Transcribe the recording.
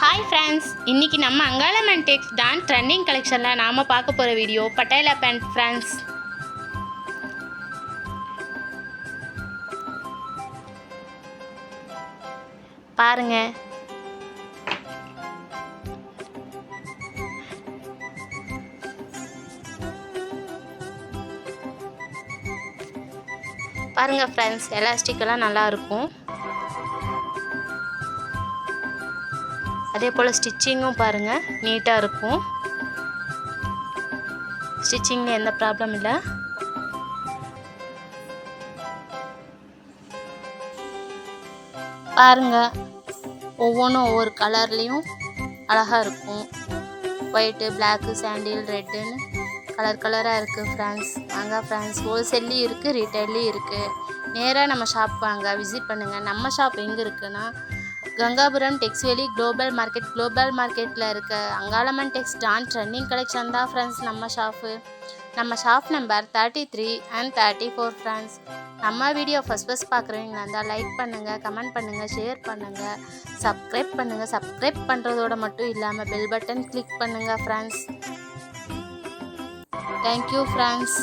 Hi friends, இன்றைக்கி நம்ம அங்காளம்மன் டெக்ஸ் Don trending கலெக்ஷனில் நாம் பார்க்க போகிற வீடியோ பட்டாலா பேண்ட் ஃப்ரெண்ட்ஸ். பாருங்க, பாருங்க ஃப்ரெண்ட்ஸ், எலாஸ்டிக்கெல்லாம் நல்லா இருக்கும். அதே போல் ஸ்டிச்சிங்கும் பாருங்கள் நீட்டாக இருக்கும். ஸ்டிச்சிங்கில் எந்த ப்ராப்ளம் இல்லை. பாருங்கள், ஒவ்வொன்றும் ஒவ்வொரு கலர்லேயும் அழகாக இருக்கும். ஒயிட்டு, பிளாக்கு, சாண்டில், ரெட்டுன்னு கலராக இருக்குது ஃப்ரெண்ட்ஸ். வாங்க ஃப்ரெண்ட்ஸ், ஹோல்சேல்லையும் இருக்குது, ரீட்டைல்லையும் இருக்குது. நேராக நம்ம ஷாப் வாங்க, விசிட் பண்ணுங்கள். நம்ம ஷாப் எங்கே இருக்குன்னா கங்காபுரம் டெக்ஸ்வேலி குளோபல் மார்க்கெட்டில் இருக்க அங்காளம்மன் டெக்ஸ் டான் ட்ரெண்டிங் கலெக்ஷன் தான் ஃப்ரெண்ட்ஸ் நம்ம ஷாப்பு. நம்ம ஷாப் நம்பர் 33 and 34 ஃப்ரெண்ட்ஸ். நம்ம வீடியோ ஃபஸ்ட் பார்க்குறவங்க இருந்தால் லைக் பண்ணுங்கள், கமெண்ட் பண்ணுங்கள், ஷேர் பண்ணுங்கள், சப்ஸ்கிரைப் பண்ணுங்கள். சப்ஸ்கிரைப் பண்ணுறதோட மட்டும் இல்லாமல் பெல் பட்டன் கிளிக் பண்ணுங்கள் ஃப்ரெண்ட்ஸ். Thank you friends.